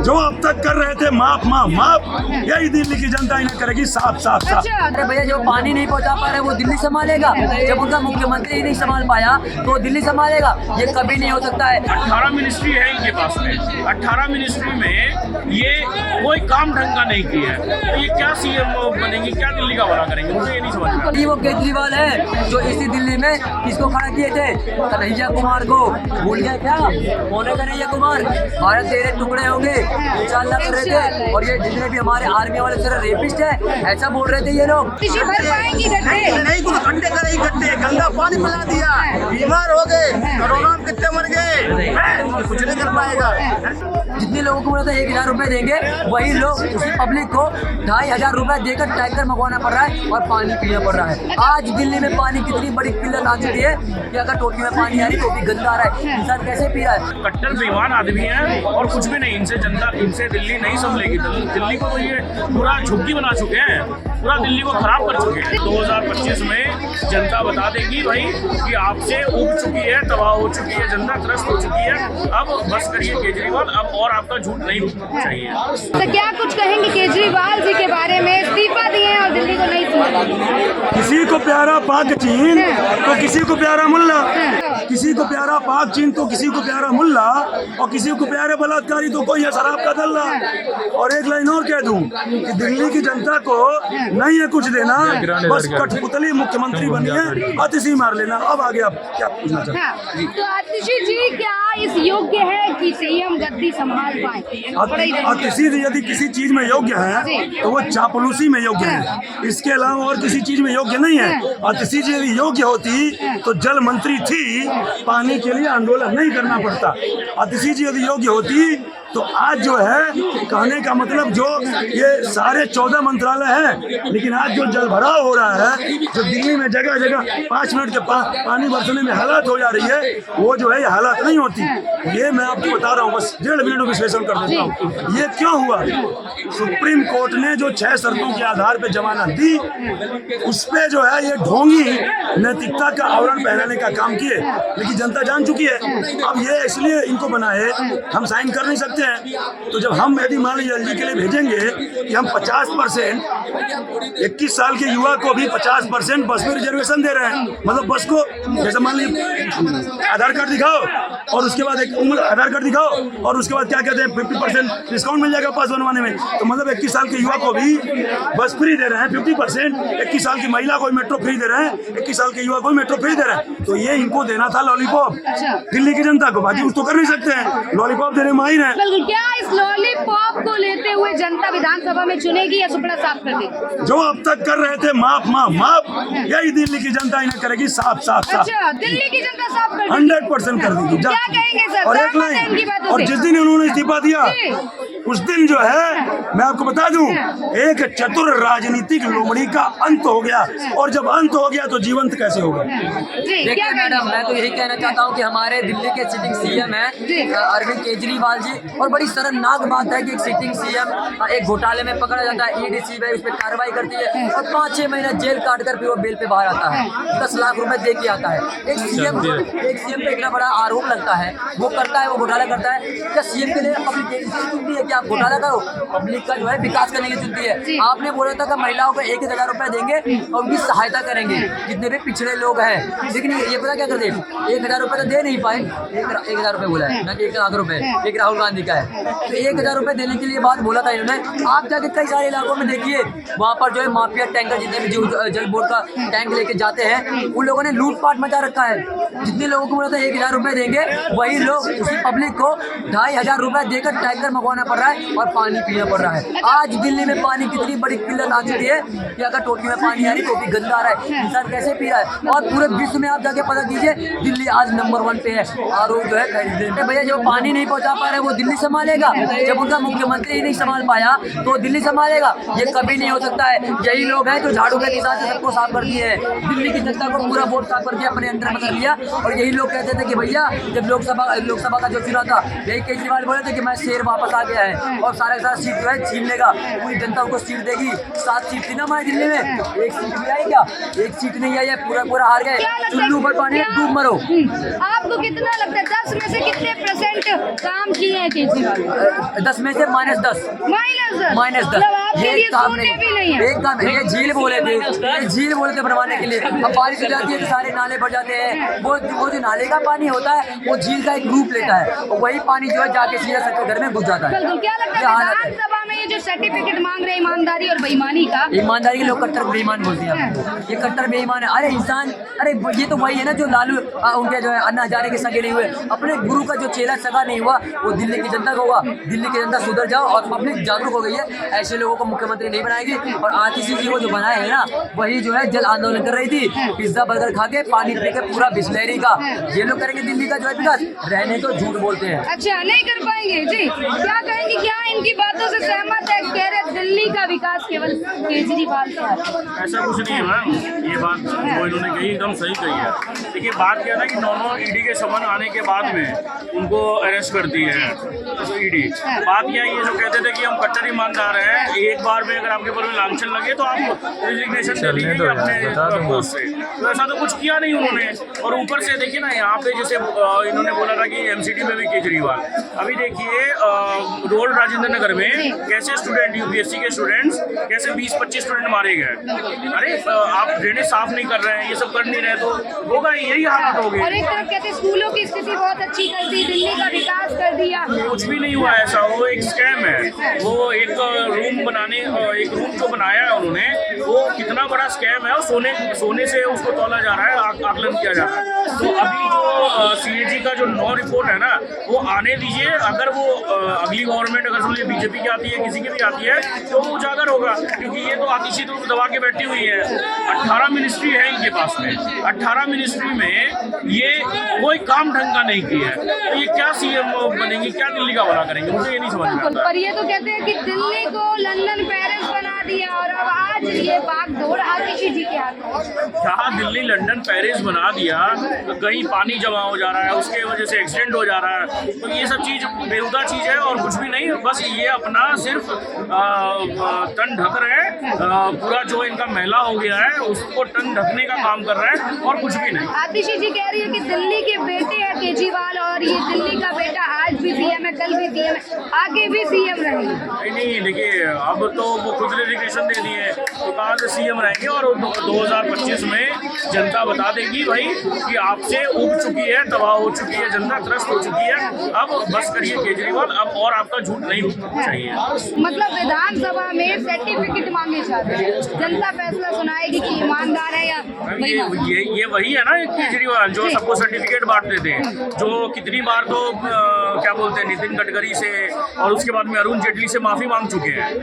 जो अब तक कर रहे थे माफ यही दिल्ली की जनता इन्हें करेगी साफ। अरे भैया जो पानी नहीं पहुंचा पा रहे वो दिल्ली संभालेगा, जब उनका मुख्यमंत्री ही नहीं संभाल पाया तो दिल्ली संभालेगा, ये कभी नहीं हो सकता है। 18 मिनिस्ट्री है इनके पास में, 18 मिनिस्ट्री में ये कोई काम ढंग का नहीं किया है, तो ये क्या सीएम बनेंगे, क्या दिल्ली का भला करेंगे, मुझे ये नहीं समझ में। ये वो केजरीवाल है जो इसी दिल्ली में किसको खड़ा किए थे, कन्हैया कुमार को, भूल गया क्या, मोने कन्हैया कुमार, भारत तेरे टुकड़े होंगे इंशाल्लाह कर रहे थे, और ये जितने भी हमारे आर्मी वाले सारे रेपिस्ट है ऐसा बोल रहे थे ये लोग। नहीं कुछ गड्ढे करे गड्ढे, गंदा पानी पिला दिया, बीमार हो गए, कोरोना में कितने मर गए, कुछ नहीं कर पाएगा। जितने लोगों को बोला था 1000 रुपए देंगे, वही लोग उसी पब्लिक को 2500 रुपए देकर टैंकर मंगवाना पड़ रहा है और पानी पीना पड़ रहा है। आज दिल्ली में पानी कितनी बड़ी किल्लत आ चुकी है कि अगर टोटी में पानी आ रही तो भी गंदा आ रहा है, इंसान कैसे पी रहा है। कट्टर बेईमान आदमी है और कुछ भी नहीं, इनसे जनता, इनसे दिल्ली नहीं संभलेगी। दिल्ली को तो ये पूरा झुग्गी बना चुके हैं, पूरा दिल्ली को खराब कर चुके हैं। 2025 में जनता बता देगी भाई कि आपसे उब चुकी है, तबाह हो चुकी है, जनता त्रस्त हो चुकी है। अब बस करिए केजरीवाल, अब और आपका झूठ नहीं चाहिए। तो क्या कुछ कहेंगे केजरीवाल जी के बारे में, इस्तीफा दिए हैं और दिल्ली को नहीं संभाला। किसी को प्यारा पाक चीन तो किसी को प्यारा मुल्ला, किसी को प्यारा पाक चीन तो किसी को प्यारा मुल्ला, और किसी को प्यारे बलात्कारी तो कोई है शराब का दल्ला। और एक लाइन और कह दूं कि दिल्ली की जनता को नहीं है कुछ देना, बस कठपुतली मुख्यमंत्री बनी है, अतिशी मार लेना। अब आगे आप क्या पूछना चाहते हैं? तो आतिशी जी क्या इस योग्य है कि सीएम गद्दी संभाल पाए? अतिशी यदि किसी चीज में योग्य है तो वो चापलूसी में योग्य है, इसके अलावा और किसी चीज में योग्य नहीं है। अतिशी जी यदि योग्य होती तो जल मंत्री थी, पानी के लिए आंदोलन नहीं करना पड़ता। अतिशी जी यदि योग्य होती तो आज जो है, कहने का मतलब जो ये सारे 14 मंत्रालय हैं, लेकिन आज जो जल भराव हो रहा है, जो दिल्ली में जगह जगह 5 मिनट के पानी बरसने में हालत हो जा रही है, वो जो है ये हालत नहीं होती। ये मैं आपको बता रहा हूँ, बस 1.5 मिनट विश्लेषण कर देता हूँ। ये क्यों हुआ? सुप्रीम कोर्ट ने जो 6 शर्तों के आधार पर जमानत दी, उस पर जो है ये ढोंगी नैतिकता का आवरण पहनाने का काम किए, लेकिन जनता जान चुकी है। अब ये इसलिए इनको बनाए, हम साइन कर नहीं सकते हैं। तो जब हम यदि मान लीजिए एलजी के लिए भेजेंगे कि हम 50% 21 साल के युवा को भी 50% बस में रिजर्वेशन दे रहे हैं, मतलब बस को जैसे मान लीजिए आधार कार्ड दिखाओ और उसके बाद एक उम्र आधार कार्ड दिखाओ और उसके बाद क्या कहते हैं 50% डिस्काउंट मिल जाएगा पास बनवाने में। तो मतलब 21 साल के युवा को भी बस फ्री दे रहे हैं 50%, 21 साल की महिला को मेट्रो फ्री दे रहे हैं, 21 साल के युवा को मेट्रो फ्री दे रहे हैं। तो ये इनको देना था लॉलीपॉप दिल्ली की जनता को, बाकी उसको कर नहीं सकते हैं, लॉलीपॉप देने में माहिर है। क्या इस लॉलीपॉप को लेते हुए जनता विधानसभा में चुनेगी या सुपड़ा साफ कर देगी? जो अब तक कर रहे थे माफ यही दिल्ली की जनता इन्हें करेगी साफ। अच्छा, दिल्ली की जनता साफ कर देगी? 100% कर देगी। क्या कहेंगे सर? और एक लाइन, और जिस दिन उन्होंने इस्तीफा दिया उस दिन जो है मैं आपको बता दूं, एक चतुर राजनीतिक लोमड़ी का अंत हो गया, और जब अंत हो गया तो जीवंत कैसे होगा? देखिए मैडम, मैं तो यही कहना चाहता हूँ कि हमारे दिल्ली के सिटिंग सीएम है अरविंद केजरीवाल जी, और बड़ी शर्मनाक बात है कि एक सिटिंग सीएम एक घोटाले में पकड़ा जाता है, ईडी सीबीआई उस पर कार्रवाई करती है और 5-6 महीना जेल काट कर फिर वो बेल पे बाहर आता है, 10 लाख रुपए दे के आता है। एक सीएम पे इतना बड़ा आरोप लगता है, वो करता है, वो घोटाला करता है। क्या सीएम के लिए पब्लिक चुनती है कि आप घोटाला करो? पब्लिक का जो है विकास करने की चुनती है। आपने बोला था कि महिलाओं को 1000 रुपए देंगे और उनकी सहायता करेंगे, जितने भी पिछड़े लोग हैं, लेकिन ये पता क्या करते हैं, 1000 रुपए तो दे नहीं पाए, 1000 रुपए बोला है ना कि 1 लाख रुपए, एक राहुल गांधी का है, तो 1000 रुपए देने के लिए बात बोला था इन्होंने। आप जाके कई सारे इलाकों में देखिए, वहाँ पर जो है माफिया टैंकर जितने भी जो जल बोर्ड का टैंक लेके जाते हैं, उन लोगों ने लूटपाट मचा रखा है। जितने लोगों को बोला था 1000 रुपए देंगे, वही लोग उसी पब्लिक को 2500 रुपए देकर टैंकर मंगवाना पड़ रहा है और पानी पीना पड़ रहा है। आज दिल्ली में पानी कितनी बड़ी किल्लत आ चुकी है कि अगर टोटी में पानी आ रही तो भी गंदा आ रहा है, इंसान कैसे पी रहा है। और पूरे विश्व में आप जाके पता कीजिए, दिल्ली आज नंबर 1 पे है आरोप जो है खरीदने। भैया जो पानी नहीं पहुंचा पा रहे वो दिल्ली संभालेगा, जब उनका मुख्यमंत्री ही नहीं संभाल पाया तो दिल्ली संभालेगा, ये कभी नहीं हो सकता है। यही लोग हैं जो झाड़ू के निशान से सबको साफ कर दिए हैं, दिल्ली की जनता को पूरा वोट साफ करके अपने अंदर में कर लिया। और यही लोग कहते थे कि भैया जब लोकसभा का जो चुनाव था, यही केजरीवाल बोले थे कि मैं शेर वापस आ गया है। है और सारा का सारा सीट जो है छीन लेगा, पूरी जनता उनको सीट देगी। 7 सीट थी ना हमारे दिल्ली में, एक सीट भी आई क्या? एक सीट नहीं आई है, पूरा हार गए। चुल्लू पर पानी में डूब मरो। आपको कितना लगता है 10 में से कितने % काम किए हैं केजरीवाल? 10 में से -10 मतलब आपके ये लिए काम सोने भी नहीं है। एक काम ये झील बोले थे बनवाने के लिए। अब बारिश हो जाती है तो सारे नाले भर जाते हैं, वो जो नाले का पानी होता है वो झील का एक रूप लेता है और वही पानी जो है जाके सीधा सबके घर में घुस जाता है। बिल्कुल। क्या लगता है विधानसभा में ये जो सर्टिफिकेट मांग रहे हैं ईमानदारी और बेईमानी का? ईमानदारी के लोग कट्टर बेईमान बोलते हैं, ये कट्टर बेईमान है। अरे इंसान, अरे ये तो वही है ना जो लालू उनके जो है अन्ना हजारे के सगे नहीं हुए, अपने गुरु का जो चेला सगा नहीं हुआ वो दिल्ली की जनता का हुआ। दिल्ली की जनता सुधर जाओ और पब्लिक जागरूक हो गई है, ऐसे लोगों को मुख्यमंत्री नहीं बनाएगी। और आतिशी जी को जो बनाए है ना वही जो है जल आंदोलन कर रही थी, पिज्जा बर्गर खा के पानी पी के पूरा बिस्लेरी का। ये लोग करेंगे दिल्ली का जो है विकास, रहने तो झूठ बोलते हैं। अच्छा, नहीं कर पाएंगे जी। क्या कहेंगे, क्या इनकी बातों से सहमत है? कह रहे दिल्ली का विकास केवल केजरीवाल का। ऐसा कुछ नहीं है मैम, ये बात वो इन्होंने कही एकदम सही कही है। देखिए बात क्या है ना कि 9 ईडी के समन आने के बाद में उनको अरेस्ट करती है तो ईडी। बात यह है, ये जो कहते थे कि हम कट्टर ईमानदार हैं, एक बार में अगर आपके ऊपर लांछन लगे तो आप रिजिग्नेशन दे दीजिए अपने पोस्ट से। तो ऐसा तो कुछ किया नहीं उन्होंने। और ऊपर से देखिए ना यहाँ पे जैसे इन्होंने बोला था कि MCT में भी केजरीवाल, अभी देखिए रोड राजेंद्र नगर में कैसे स्टूडेंट UPSC के स्टूडेंट्स कैसे 20-25 स्टूडेंट मारे गए। अरे आप ड्रेनेज साफ नहीं कर रहे हैं, ये सब कर नहीं रहे तो होगा यही हालत हो गई। और एक तरफ कहते हैं स्कूलों की स्थिति बहुत अच्छी कर दी, दिल्ली का विकास कर दिया। कुछ भी नहीं हुआ ऐसा, वो एक स्कैम है। वो एक रूम बनाने, एक रूम जो बनाया है उन्होंने वो कितना बड़ा स्कैम है और सोने से उसको तोला जा रहा है, आकलन किया जा रहा है। तो अभी जो CAG का जो 9 रिपोर्ट है ना वो आने दीजिए। अगर वो अगली गवर्नमेंट अगर सुनिए BJP की आती है, किसी की भी आती है तो वो उजागर होगा, क्योंकि ये तो आतिशी तो दबा के बैठी हुई है। 18 मिनिस्ट्री है इनके पास में, 18 मिनिस्ट्री में ये कोई काम ढंग का नहीं किया है। तो ये क्या CM बनेंगी, क्या दिल्ली का भला करेंगे, मुझे ये नहीं समझ में आता। पर ये तो कहते हैं कि दिल्ली को लंदन पेरिस बना दिया और अब आज ये भागदौड़ आतिशी जी के हाथ में। क्या दिल्ली लंदन पेरिस बना दिया, तो कहीं पानी जमा हो जा रहा है, उसके वजह से एक्सीडेंट हो जा रहा है। तो ये सब चीज़ बेहुदा चीज़ है और कुछ भी नहीं। बस ये अपना सिर्फ तन ढक रहे हैं, पूरा जो इनका महिला हो गया है उसको तन ढकने का काम कर रहे हैं और कुछ भी नहीं। आतिशी जी कह रही है कि दिल्ली के बेटे हैं केजरीवाल और ये दिल्ली का बेटा आज भी CM है, कल भी CM है, आगे भी CM रहेंगे। नहीं देखिए अब तो वो खुद रिजिग्नेशन दे दिए तो कहाँ से CM रहेंगे। और 2025 में जनता बता देगी भाई कि आपसे उब चुकी है, तबाह हो चुकी है जनता, त्रस्त हो चुकी है। अब बस करिए केजरीवाल, अब और आपका झूठ नहीं चाहिए। मतलब विधानसभा में सर्टिफिकेट मांगे जाते हैं, जनता फैसला सुनाएगी कि ईमानदार है या बेईमान। ये वही है ना केजरीवाल जो सबको सर्टिफिकेट बांटते थे, जो कितनी बार तो क्या बोलते हैं नितिन गडकरी से और उसके बाद में अरुण जेटली से माफी मांग चुके हैं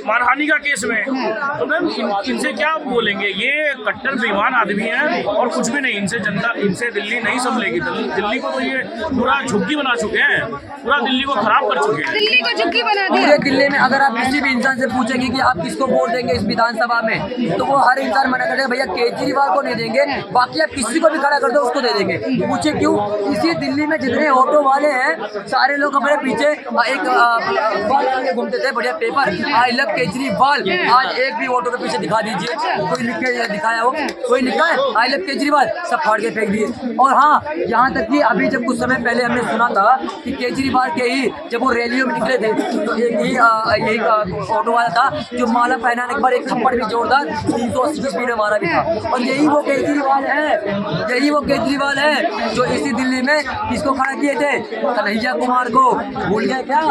मानहानि का केस में। तो मैम इनसे क्या बोलेंगे, ये कट्टर बेईमान आदमी हैं और कुछ भी नहीं। इनसे जनता, इनसे दिल्ली नहीं संभलेगी। दिल्ली को तो ये पूरा झुग्गी बना चुके हैं, पूरा दिल्ली को खराब कर चुके हैं। दिल्ली को झुग्गी बना दिया। पूरे दिल्ली में अगर आप किसी भी इंसान से पूछेंगे कि आप किसको वोट देंगे इस विधानसभा में, तो वो हर इंसान मना करेगा भैया केजरीवाल को नहीं देंगे, बाकी आप किसी को भी खड़ा कर दो उसको दे देंगे। पूछे क्यों? इसी दिल्ली में जितने ऑटो वाले हैं सारे लोग हमारे पीछे एक घूमते थे बढ़िया पेपर आई लव केजरीवाल। आज एक भी ऑटो के पीछे दिखा दीजिए, कोई लिख के दिखाया हो, कोई लिखा है आई लव केजरीवाल, सब फाड़ के फेंक दिए। और हाँ, यहाँ तक कि अभी जब कुछ समय पहले हमने सुना था कि केजरीवाल के ही जब वो रैलियों में निकले थे तो एक ही यही ऑटो वाला था जो माला पहनाने के बाद एक थप्पड़ भी जोरदार 380 की स्पीड में मारा भी था। और यही वो केजरीवाल है, यही वो केजरीवाल है जो इसी दिल्ली में किसको खड़ा किए थे, कन्हैया कुमार को। भूल गए क्या?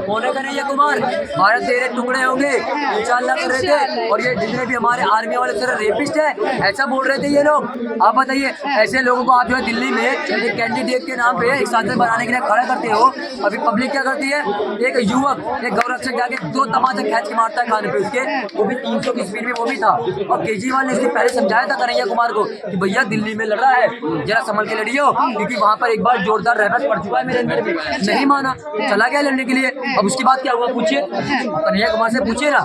कौन है कन्हैया कुमार? भारत तेरे टुकड़े होंगे इंशाल्लाह कर रहे थे। और ये जितने भी हमारे आर्मी वाले तेरे रेपिस्ट है ऐसा बोल रहे थे ये लोग। आप बताइए ऐसे लोगों को आप जो है दिल्ली में एक कैंडिडेट के नाम पे एक सांसद बनाने के लिए खड़ा करते हो। अभी पब्लिक क्या करती है, एक युवक एक गौरक्षक जाके 2 तमाचा खींच के मारता है खाने पे उसके, वो भी 300 की स्पीड में वो भी था। और केजरीवाल ने इसके पहले समझाया था कन्हैया कुमार को कि भैया दिल्ली में लड़ रहा है जरा संभल के लड़ियो, क्योंकि वहाँ पर एक बार जोरदार रहमत पड़ चुका है मेरे अंदर में। नहीं माना, चला गया लड़ने के लिए। अब उसकी बात क्या हुआ पूछिए, कन्हैया कुमार से पूछिए ना,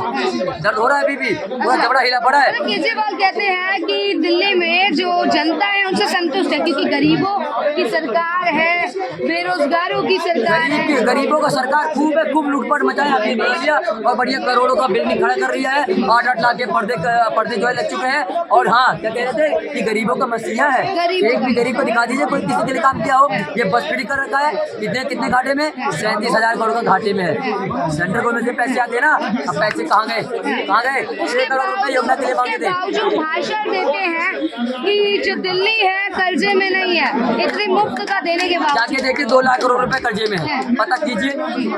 दर्द हो रहा है अभी भी, पूरा जबड़ा हिला पड़ा है। केजरीवाल कहते हैं कि दिल्ली में जो जनता है उनसे संतुष्ट है, क्योंकि गरीबों की सरकार है, बेरोजगारों की सरकार है। गरीबों का सरकार खूब लूटपाट मचाया अभी दिया, और बढ़िया करोड़ों का बिल्डिंग खड़ा कर रही है, 8-8 लाख के पर्दे जो है लग चुके हैं। और हाँ, क्या कह रहे थे कि गरीबों का मसीहा है, एक भी गरीब को दिखा दीजिए कोई किसी के लिए काम किया हो। ये बस फ्री कर रखा है, कितने घाटे में, 37,000 करोड़ का घाटे में है। सेंट्रल गवर्नमेंट से पैसे आते हैं ना, अब पैसे कहाँ गए 6 करोड़ रुपए योजना के लिए मांगे थे। जो भाषण देते हैं कि जो दिल्ली है कर्जे में नहीं है, इतने मुफ्त का देने के बाद जाके देखिए 2 लाख करोड़ रुपए कर्जे में है, पता कीजिए,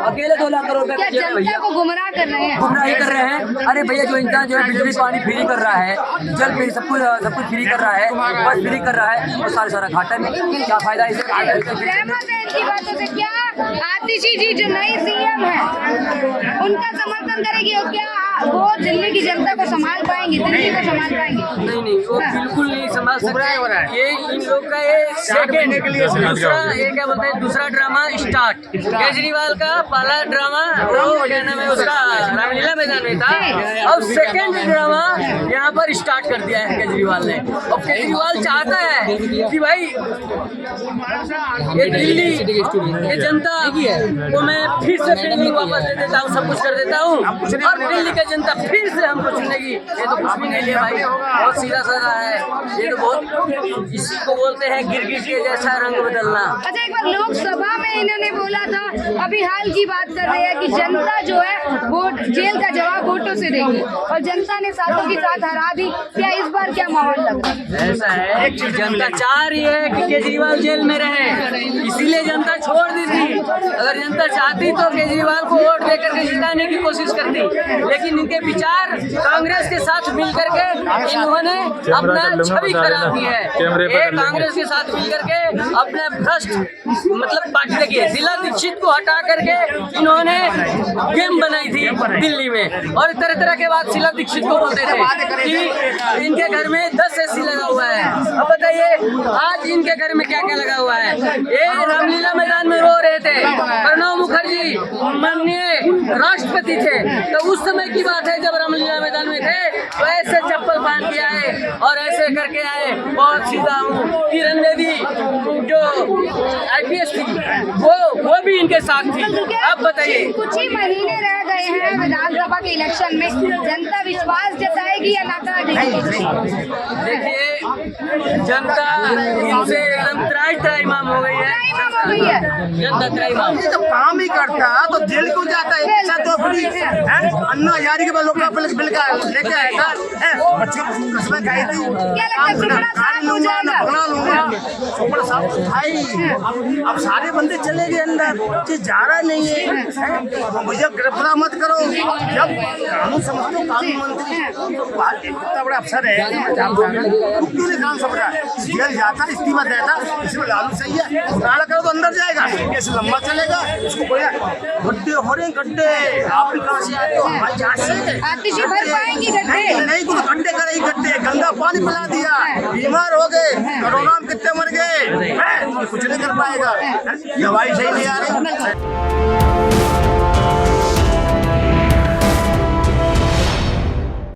अकेले 2 लाख करोड़ रुपए कर्जे में भैया, को गुमराह कर रहे हैं, गुमराही कर रहे हैं। अरे भैया, जो इंसान जो है बिजली पानी फ्री कर रहा है, जल फ्री, सब कुछ फ्री कर रहा है, बस फ्री कर रहा है, और सारा घाटा में क्या फायदा इसे। सहमत है इनकी बातों से? क्या आतिशी जी जो नई सीएम है उनका समर्थन करेगी, और क्या वो दिल्ली की जनता को संभाल पाएंगे, दिल्ली को संभाल पाएंगे? नहीं, वो बिल्कुल नहीं संभाल सकते। ये इन लोग का ये सेकंड दूसरा, ये क्या बोलते हैं, दूसरा ड्रामा स्टार्ट। केजरीवाल का पहला ड्रामा वो क्या नाम है उसका, रामलीला मैदान में था, और सेकंड ड्रामा यहाँ पर स्टार्ट कर दिया है केजरीवाल ने। और केजरीवाल चाहता है कि भाई ये दिल्ली ये जनता को मैं फिर से दिल्ली वापस दे देता हूँ, सब कुछ कर देता हूँ, और दिल्ली की जनता फिर से हमको चुनेगी। ये तो कुछ भी नहीं लिया भाई, बहुत सीधा साधा है ये तो, बहुत इसी को बोलते हैं गिरगिट के जैसा रंग बदलना। अच्छा, एक बार लोकसभा में इन्होंने बोला था, अभी हाल की बात कर रहे हैं कि जनता जो है वोट, जेल का जवाब वोटों से देगी, और जनता ने साथों के साथ हरा दी। क्या इस बार क्या माहौल लग रहा है? ऐसा है कि जनता चाह रही है कि केजरीवाल जेल में रहे, इसीलिए जनता छोड़ दी थी। अगर जनता चाहती तो केजरीवाल को वोट देकर के जिताने की कोशिश करती, लेकिन इनके विचार कांग्रेस के साथ मिलकर के इन्होंने अपना छवि खराब की है। एक कांग्रेस के साथ मिलकर के अपने भ्रष्ट मतलब पार्टी देखिए, शीला दीक्षित को हटा करके इन्होंने गेम बनाई थी दिल्ली में, और तरह तरह के बाद शीला दीक्षित को बोलते थे कि इनके घर में 10 एसी लगा हुआ है। अब बताइए आज इनके घर में क्या क्या लगा हुआ है। ये रामलीला मैदान में रो रहे थे, प्रणब मुखर्जी माननीय राष्ट्रपति थे, तो उस समय की बात है जब रामलीला मैदान में थे, तो ऐसे चप्पल पहन के आए और ऐसे करके आए, बहुत सीधा हूँ। किरण बेदी जो IPS थी वो भी इनके साथ थी। अब बताइए, कुछ ही महीने रह गए हैं विधानसभा के इलेक्शन में, जनता विश्वास जताएगी या नकार देगी? देखिए, जनता इनसे एकदम त्राई-माम हो गई है, जनता त्राई-माम। जब काम ही करता तो जेल क्यों जाता है? अच्छा तो अपनी अन्ना हजारी के बाद लोग बिल का लेके आएगा, बच्चों को कसमें खाई थी, गाड़ी लूंगा ना पकड़ा लूंगा, भाई अब सारे बंदे चले गए अंदर, ये जा रहा नहीं है, मुझे गिरफ्तार मत करो। जब कानून समझते हो, कानून मंत्री इतना बड़ा अफसर है, क्यों नहीं काम समझ रहा है? जेल जाता, इस्तीफा देता, इसमें लालू सही है, काला करो तो अंदर जाएगा, केस लंबा चलेगा। इसको बोला गड्ढे हो रहे गड्ढे, आप भी कहाँ से आए हो? हमारी जाट से आतिशी भर पाएंगी गड्ढे? नहीं, कुछ गड्ढे का नहीं, गड्ढे गंदा पानी पिला दिया, बीमार हो गए, कोरोना में कितने मर गए, कुछ नहीं कर पाएगा, दवाई सही नहीं आ रही।